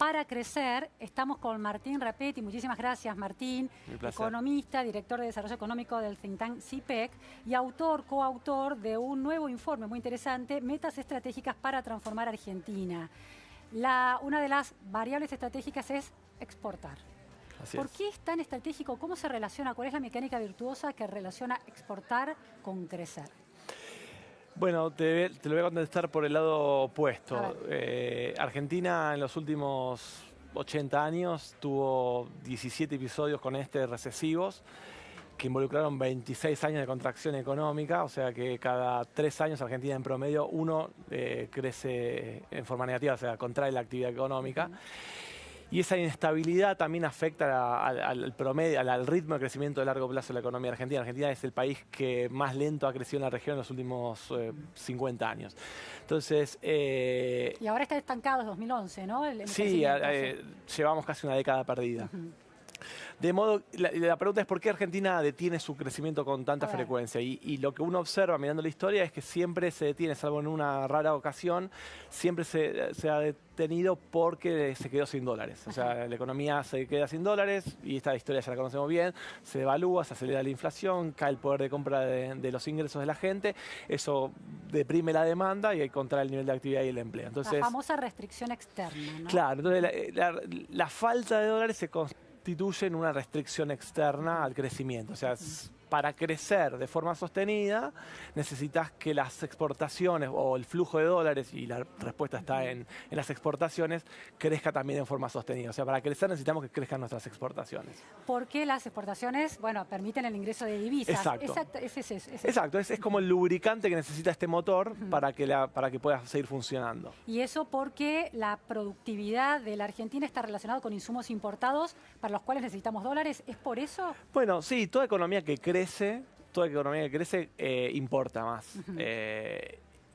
para crecer. Estamos con Martín Rapetti. Muchísimas gracias, Martín. Economista, director de Desarrollo Económico del think tank CIPEC y coautor de un nuevo informe muy interesante, Metas Estratégicas para Transformar Argentina. Una de las variables estratégicas es exportar. ¿Por qué es tan estratégico? ¿Cómo se relaciona? ¿Cuál es la mecánica virtuosa que relaciona exportar con crecer? Bueno, te lo voy a contestar por el lado opuesto. Argentina en los últimos 80 años tuvo 17 episodios con recesivos que involucraron 26 años de contracción económica, o sea que cada 3 años Argentina en promedio crece en forma negativa, o sea, contrae la actividad económica. Y esa inestabilidad también afecta al promedio, al ritmo de crecimiento de largo plazo de la economía argentina. Argentina es el país que más lento ha crecido en la región en los últimos 50 años. Entonces, y ahora está estancado desde 2011, ¿no? Sí, llevamos casi una década perdida. De modo, la pregunta es por qué Argentina detiene su crecimiento con tanta frecuencia. Y lo que uno observa mirando la historia es que siempre se detiene, salvo en una rara ocasión, siempre se ha detenido porque se quedó sin dólares. O sea, la economía se queda sin dólares y esta historia ya la conocemos bien, se devalúa, se acelera la inflación, cae el poder de compra de los ingresos de la gente, eso deprime la demanda y contrae el nivel de actividad y el empleo. Entonces, la famosa restricción externa, ¿no? Claro, entonces la falta de dólares se constituye en una restricción externa al crecimiento. O sea, para crecer de forma sostenida necesitas que las exportaciones o el flujo de dólares, y la respuesta está en las exportaciones, crezca también en forma sostenida. O sea, para crecer necesitamos que crezcan nuestras exportaciones. Porque las exportaciones, bueno, permiten el ingreso de divisas. Exacto. Exacto. Es como el lubricante que necesita este motor para que pueda seguir funcionando. Y eso porque la productividad de la Argentina está relacionada con insumos importados para los cuales necesitamos dólares. ¿Es por eso? Bueno, sí, toda economía que crece importa más.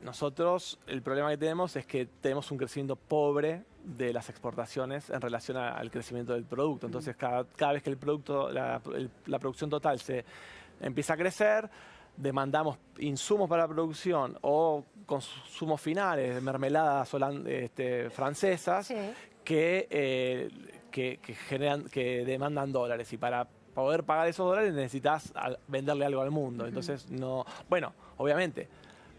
Nosotros, el problema que tenemos es que tenemos un crecimiento pobre de las exportaciones en relación al crecimiento del producto. Entonces, cada vez que la producción total se empieza a crecer, demandamos insumos para la producción o consumos finales de mermeladas francesas que demandan dólares. Y para poder pagar esos dólares necesitas venderle algo al mundo. Entonces, obviamente,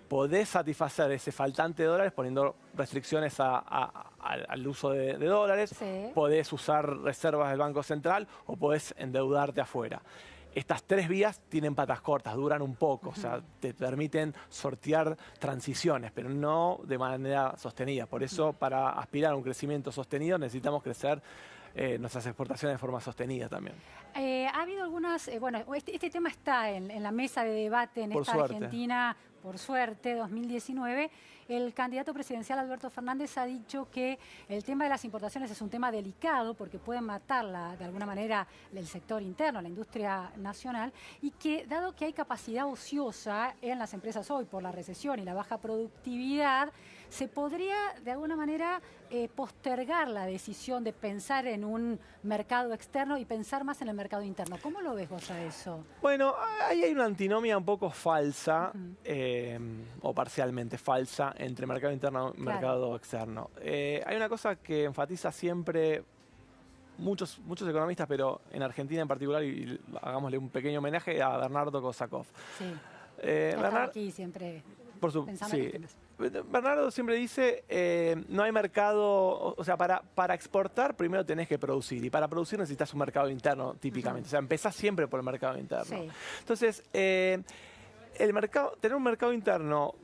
podés satisfacer ese faltante de dólares poniendo restricciones al uso de dólares, podés usar reservas del Banco Central o podés endeudarte afuera. Estas 3 vías tienen patas cortas, duran un poco, o sea, te permiten sortear transiciones, pero no de manera sostenida. Por eso, para aspirar a un crecimiento sostenido, necesitamos crecer nuestras exportaciones de forma sostenida también. Ha habido algunas, este tema está en la mesa de debate en esta Argentina, por suerte, 2019. El candidato presidencial Alberto Fernández ha dicho que el tema de las importaciones es un tema delicado porque pueden matarla de alguna manera el sector interno, la industria nacional, y que dado que hay capacidad ociosa en las empresas hoy por la recesión y la baja productividad, se podría de alguna manera postergar la decisión de pensar en un mercado externo y pensar más en el mercado interno. ¿Cómo lo ves vos a eso? Bueno, ahí hay una antinomia un poco falsa, o parcialmente falsa, entre mercado interno y mercado externo. Hay una cosa que enfatiza siempre muchos economistas, pero en Argentina en particular, y hagámosle un pequeño homenaje a Bernardo Kosakov. Sí, Bernardo aquí siempre pensando en temas. Bernardo siempre dice, no hay mercado, o sea, para exportar primero tenés que producir, y para producir necesitas un mercado interno típicamente. O sea, empezás siempre por el mercado interno. Entonces, tener un mercado interno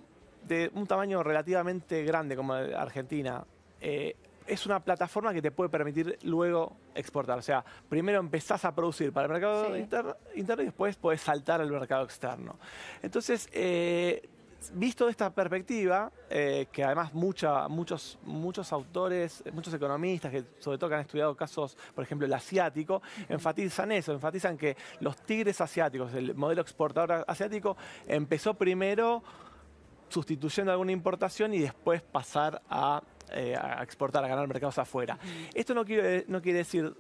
de un tamaño relativamente grande como Argentina, es una plataforma que te puede permitir luego exportar. O sea, primero empezás a producir para el mercado interno y después podés saltar al mercado externo. Entonces, visto de esta perspectiva, que además muchos autores, muchos economistas, que sobre todo que han estudiado casos, por ejemplo, el asiático, enfatizan eso, enfatizan que los tigres asiáticos, el modelo exportador asiático, empezó primero sustituyendo alguna importación y después pasar a exportar, a ganar mercados afuera. Esto no quiere decir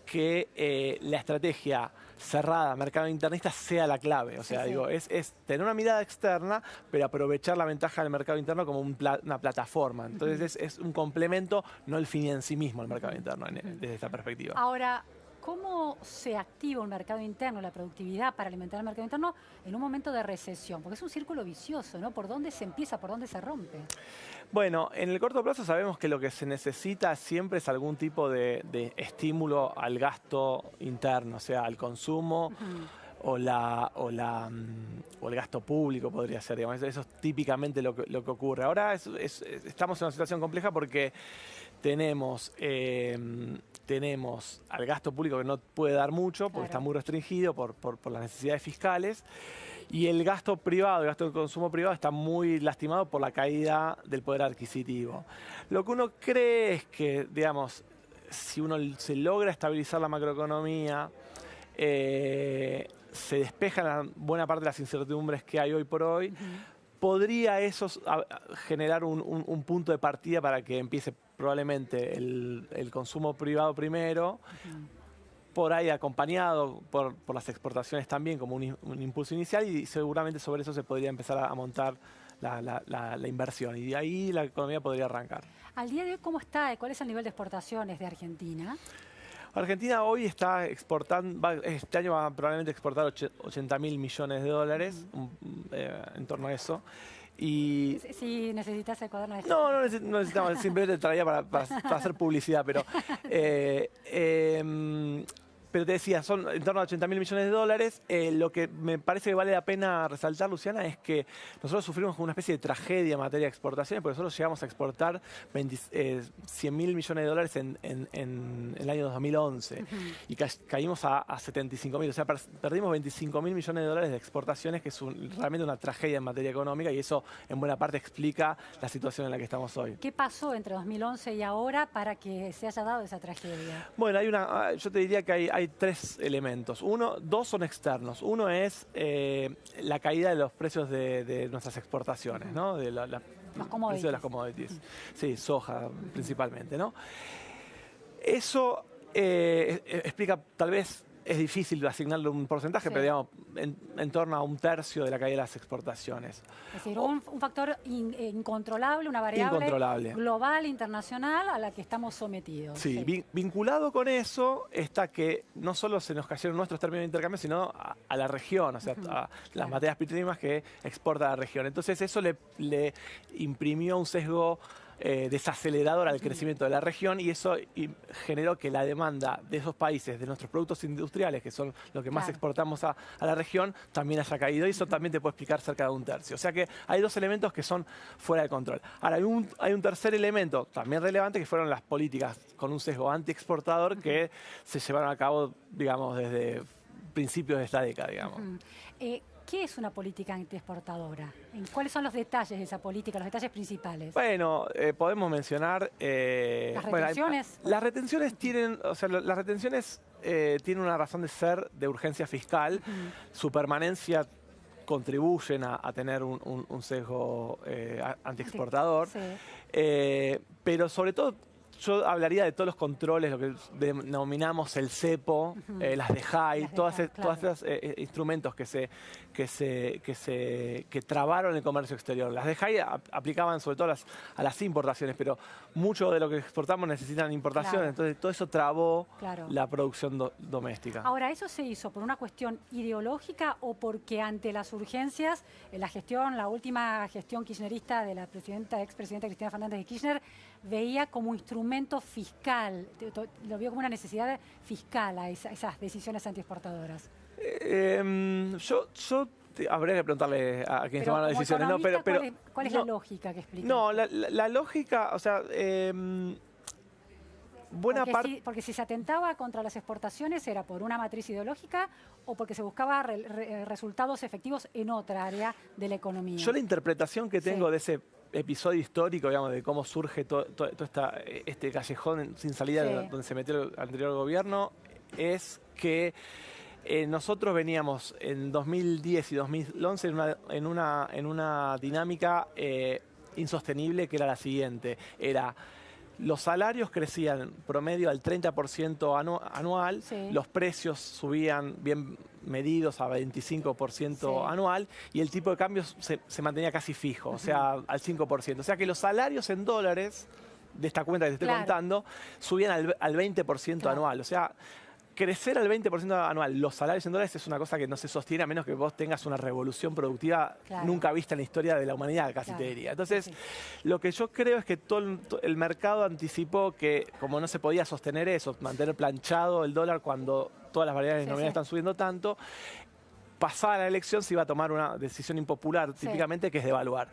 que la estrategia cerrada, mercado internista, sea la clave. O sea, digo, es tener una mirada externa, pero aprovechar la ventaja del mercado interno como una plataforma. Entonces es un complemento, no el fin en sí mismo, el mercado interno, desde esta perspectiva. Ahora, ¿cómo se activa un mercado interno, la productividad para alimentar el mercado interno en un momento de recesión? Porque es un círculo vicioso, ¿no? ¿Por dónde se empieza, por dónde se rompe? Bueno, en el corto plazo sabemos que lo que se necesita siempre es algún tipo de estímulo al gasto interno, o sea, al consumo o el gasto público podría ser. Digamos. Eso es típicamente lo que ocurre. Ahora estamos en una situación compleja porque tenemos al gasto público que no puede dar mucho porque está muy restringido por las necesidades fiscales. Y el gasto privado, el gasto de consumo privado está muy lastimado por la caída del poder adquisitivo. Lo que uno cree es que, digamos, si uno se logra estabilizar la macroeconomía, se despejan buena parte de las incertidumbres que hay hoy por hoy, podría eso generar un punto de partida para que empiece probablemente el consumo privado primero, por ahí acompañado por las exportaciones también como un impulso inicial, y seguramente sobre eso se podría empezar a montar la inversión y de ahí la economía podría arrancar. Al día de hoy, ¿cómo está? ¿Cuál es el nivel de exportaciones de Argentina? Argentina hoy está exportando, este año va a probablemente exportar 80.000 millones de dólares, en torno a eso. Y si necesitas el cuaderno de... No necesitamos, simplemente traía para hacer publicidad, pero te decía, son en torno a 80.000 millones de dólares. Lo que me parece que vale la pena resaltar, Luciana, es que nosotros sufrimos una especie de tragedia en materia de exportaciones, porque nosotros llegamos a exportar 100.000 millones de dólares en el año 2011 y caímos a 75.000. O sea, perdimos 25.000 millones de dólares de exportaciones, que es realmente una tragedia en materia económica, y eso en buena parte explica la situación en la que estamos hoy. ¿Qué pasó entre 2011 y ahora para que se haya dado esa tragedia? Bueno, yo te diría que hay tres elementos. Dos son externos. Uno es la caída de los precios de nuestras exportaciones, ¿no? De los precios de las commodities. Sí, soja principalmente, ¿no? Eso explica, tal vez es difícil asignarle un porcentaje, pero digamos, en torno a 1/3 de la caída de las exportaciones. Es decir, un factor incontrolable, una variable global, internacional, a la que estamos sometidos. Sí, vinculado con eso está que no solo se nos cayeron nuestros términos de intercambio, sino a la región, o sea, a las materias primas que exporta la región. Entonces eso le imprimió un sesgo desacelerador al crecimiento de la región, y eso generó que la demanda de esos países, de nuestros productos industriales, que son lo que más exportamos a la región, también haya caído, y eso también te puede explicar cerca de 1/3. O sea que hay dos elementos que son fuera de control. Ahora, hay un tercer elemento también relevante, que fueron las políticas con un sesgo anti-exportador que se llevaron a cabo, digamos, desde principios de esta década, digamos. ¿Qué es una política antiexportadora? ¿Cuáles son los detalles de esa política, los detalles principales? Bueno, podemos mencionar... ¿Las retenciones? Las retenciones tienen una razón de ser de urgencia fiscal. Su permanencia contribuyen a tener un sesgo antiexportador. Pero sobre todo, yo hablaría de todos los controles, lo que denominamos el cepo, las DEJAI, todos esos instrumentos que trabaron el comercio exterior. Las DEJAI aplicaban sobre todo a las importaciones, pero mucho de lo que exportamos necesitan importaciones, entonces todo eso trabó la producción doméstica. Ahora, ¿eso se hizo por una cuestión ideológica o porque ante las urgencias, la última gestión kirchnerista de la expresidenta Cristina Fernández de Kirchner veía como instrumento fiscal, lo vio como una necesidad fiscal a esas decisiones antiexportadoras? Yo habría que preguntarle a quienes toman las decisiones. No, pero ¿cuál es la lógica que explica? No, la lógica, o sea, buena parte... Porque si se atentaba contra las exportaciones, ¿era por una matriz ideológica o porque se buscaba resultados efectivos en otra área de la economía? Yo la interpretación que tengo de ese episodio histórico, digamos, de cómo surge todo este callejón sin salida donde se metió el anterior gobierno, es que nosotros veníamos en 2010 y 2011 en una dinámica insostenible, que era la siguiente. Era Los salarios crecían promedio al 30% anual, los precios subían bien medidos a 25% anual y el tipo de cambio se mantenía casi fijo, o sea, al 5%. O sea que los salarios en dólares de esta cuenta que te estoy contando subían al 20% anual. O sea, crecer al 20% anual los salarios en dólares es una cosa que no se sostiene a menos que vos tengas una revolución productiva nunca vista en la historia de la humanidad, casi te diría. Entonces, lo que yo creo es que todo el mercado anticipó que, como no se podía sostener eso, mantener planchado el dólar cuando todas las variables nominales están subiendo tanto, pasada la elección se iba a tomar una decisión impopular, típicamente, que es devaluar.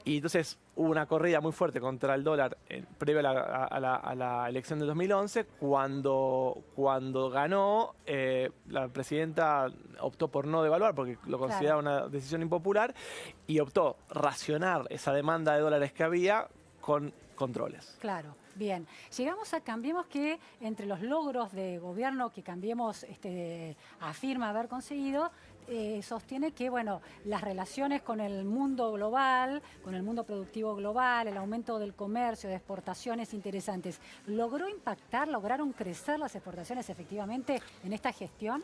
Y entonces hubo una corrida muy fuerte contra el dólar previo a la elección del 2011. Cuando ganó, la presidenta optó por no devaluar porque lo consideraba una decisión impopular y optó racionar esa demanda de dólares que había con controles. Claro, bien. Llegamos a Cambiemos, que entre los logros de gobierno que Cambiemos afirma haber conseguido, sostiene que, bueno, las relaciones con el mundo global, con el mundo productivo global, el aumento del comercio, de exportaciones interesantes. ¿Logró impactar, lograron crecer las exportaciones efectivamente en esta gestión?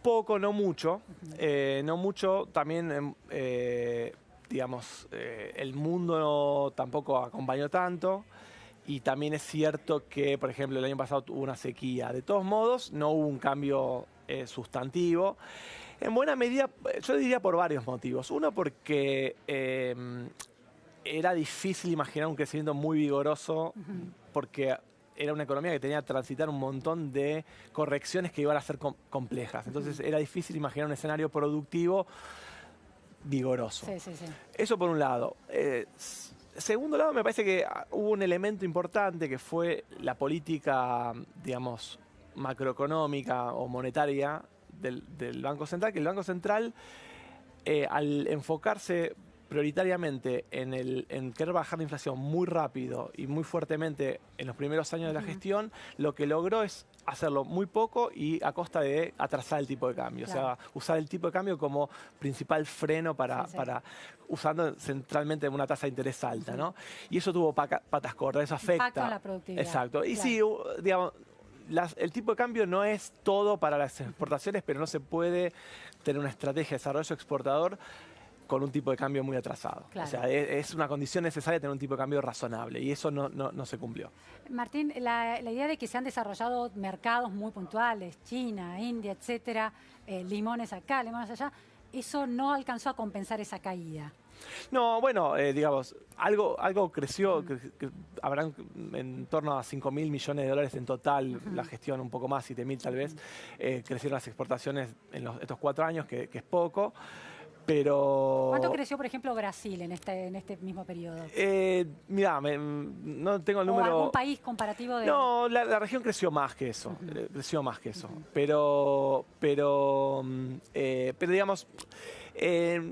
Poco, no mucho. No mucho. También, digamos, el mundo tampoco acompañó tanto. Y también es cierto que, por ejemplo, el año pasado hubo una sequía. De todos modos, no hubo un cambio sustantivo. En buena medida, yo diría por varios motivos. Uno, porque era difícil imaginar un crecimiento muy vigoroso, porque era una economía que tenía que transitar un montón de correcciones que iban a ser complejas. Entonces era difícil imaginar un escenario productivo vigoroso. Eso por un lado. Segundo lado, me parece que hubo un elemento importante que fue la política, digamos, macroeconómica o monetaria del Banco Central, que el Banco Central, al enfocarse prioritariamente en querer bajar la inflación muy rápido y muy fuertemente en los primeros años de la gestión, lo que logró es hacerlo muy poco y a costa de atrasar el tipo de cambio. O sea, usar el tipo de cambio como principal freno usando centralmente una tasa de interés alta, ¿no? Y eso tuvo patas cortas, eso afecta. Impacto en la productividad. Exacto. Y sí, digamos, el tipo de cambio no es todo para las exportaciones, pero no se puede tener una estrategia de desarrollo exportador con un tipo de cambio muy atrasado. O sea, es una condición necesaria tener un tipo de cambio razonable y eso no se cumplió. Martín, la idea de que se han desarrollado mercados muy puntuales, China, India, etcétera, limones acá, limones allá, eso no alcanzó a compensar esa caída. No, bueno, digamos, algo creció, que habrán en torno a 5.000 millones de dólares en total, la gestión un poco más, 7.000 tal vez, crecieron las exportaciones en estos 4 años, que es poco. Pero... ¿Cuánto creció, por ejemplo, Brasil en este mismo periodo? Mirá, no tengo el número... ¿O algún país comparativo de...? No, la región creció más que eso. Creció más que eso. Pero digamos,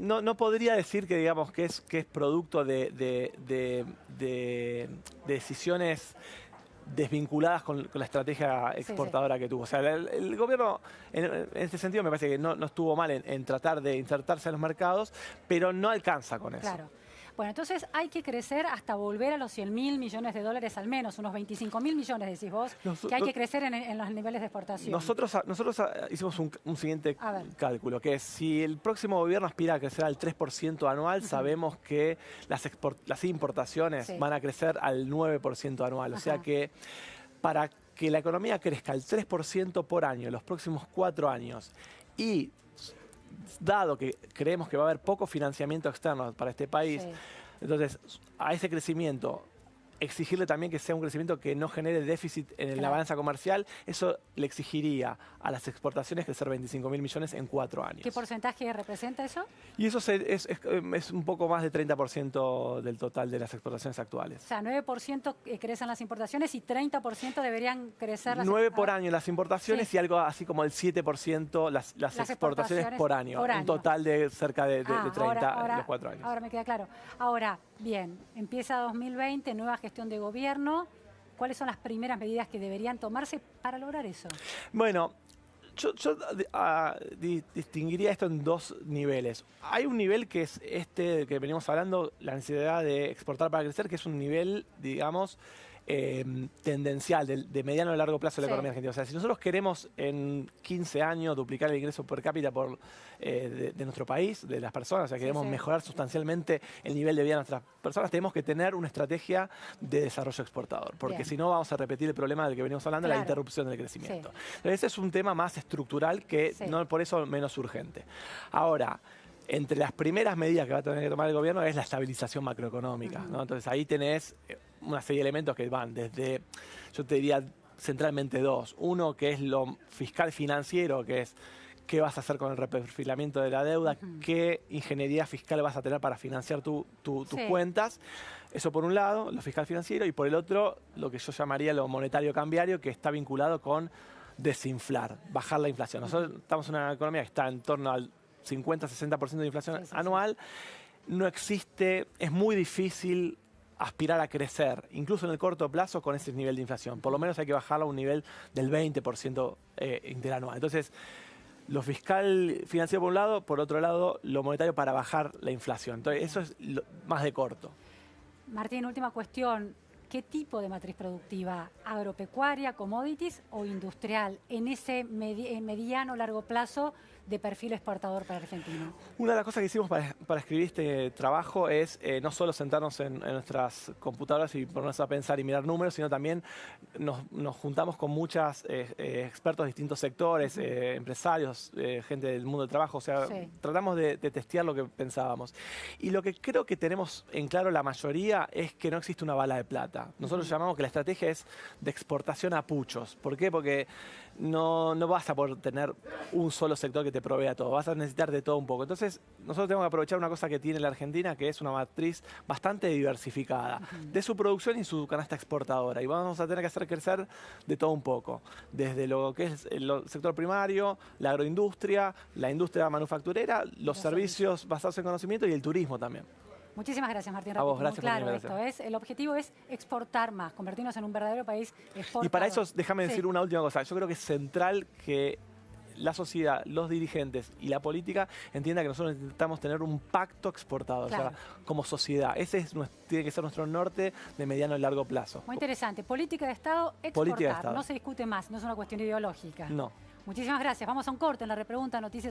no podría decir que, digamos, que es producto de decisiones desvinculadas con la estrategia exportadora que tuvo. O sea, el gobierno, en este sentido, me parece que no estuvo mal en tratar de insertarse en los mercados, pero no alcanza con eso. Claro. Bueno, entonces hay que crecer hasta volver a los 100.000 millones de dólares al menos, unos 25.000 millones, decís vos, que hay que crecer en los niveles de exportación. Nosotros hicimos un siguiente cálculo, que es si el próximo gobierno aspira a crecer al 3% anual, sabemos que las importaciones van a crecer al 9% anual. O sea que para que la economía crezca al 3% por año en los próximos 4 años y dado que creemos que va a haber poco financiamiento externo para este país, entonces a ese crecimiento exigirle también que sea un crecimiento que no genere déficit en la balanza comercial, eso le exigiría a las exportaciones crecer 25.000 millones en 4 años. ¿Qué porcentaje representa eso? Y eso es un poco más de 30% del total de las exportaciones actuales. O sea, 9% crecen las importaciones y 30% deberían crecer las... 9 por año las importaciones y algo así como el 7% las exportaciones por año. Un total de cerca de 30 en los 4 años. Ahora me queda claro. Ahora, bien, empieza 2020, nueva gestión de gobierno. ¿Cuáles son las primeras medidas que deberían tomarse para lograr eso? Bueno, Distinguiría esto en dos niveles. Hay un nivel que es este del que venimos hablando, la necesidad de exportar para crecer, que es un nivel, digamos, tendencial, de mediano a largo plazo de la economía argentina. O sea, si nosotros queremos en 15 años duplicar el ingreso per cápita de nuestro país, de las personas, o sea, queremos mejorar sustancialmente el nivel de vida de nuestras personas, tenemos que tener una estrategia de desarrollo exportador, porque si no vamos a repetir el problema del que venimos hablando, la interrupción del crecimiento. Entonces, ese es un tema más estructural que no por eso menos urgente. Ahora, entre las primeras medidas que va a tener que tomar el gobierno es la estabilización macroeconómica, ¿no? Entonces ahí tenés una serie de elementos que van desde, yo te diría centralmente dos. Uno que es lo fiscal financiero, que es qué vas a hacer con el reperfilamiento de la deuda, qué ingeniería fiscal vas a tener para financiar tus cuentas. Eso por un lado, lo fiscal financiero, y por el otro, lo que yo llamaría lo monetario cambiario, que está vinculado con desinflar, bajar la inflación. Nosotros estamos en una economía que está en torno al 50-60% de inflación anual. No existe, es muy difícil aspirar a crecer, incluso en el corto plazo, con ese nivel de inflación. Por lo menos hay que bajarlo a un nivel del 20% interanual. Entonces, lo fiscal financiero por un lado, por otro lado, lo monetario para bajar la inflación. Entonces, eso es más de corto. Martín, última cuestión. ¿Qué tipo de matriz productiva? ¿Agropecuaria, commodities o industrial? En ese mediano o largo plazo de perfil exportador para Argentina. Una de las cosas que hicimos para escribir este trabajo es no solo sentarnos en nuestras computadoras y ponernos a pensar y mirar números, sino también nos juntamos con muchos expertos de distintos sectores, empresarios, gente del mundo del trabajo. O sea, tratamos de testear lo que pensábamos. Y lo que creo que tenemos en claro la mayoría es que no existe una bala de plata. Nosotros llamamos que la estrategia es de exportación a puchos. ¿Por qué? Porque no vas a poder tener un solo sector que te provea todo, vas a necesitar de todo un poco. Entonces, nosotros tenemos que aprovechar una cosa que tiene la Argentina, que es una matriz bastante diversificada de su producción y su canasta exportadora. Y vamos a tener que hacer crecer de todo un poco, desde lo que es el sector primario, la agroindustria, la industria manufacturera, los servicios basados en conocimiento y el turismo también. Muchísimas gracias, Martín. A vos, gracias. Claro, esto es. El objetivo es exportar más, convertirnos en un verdadero país exportador. Y para eso, déjame decir una última cosa. Yo creo que es central que la sociedad, los dirigentes y la política entiendan que nosotros necesitamos tener un pacto exportador, o sea, como sociedad. Ese tiene que ser nuestro norte de mediano y largo plazo. Muy interesante. Política de Estado, exportar. Política de Estado. No se discute más, no es una cuestión ideológica. No. Muchísimas gracias. Vamos a un corte en la repregunta Noticias.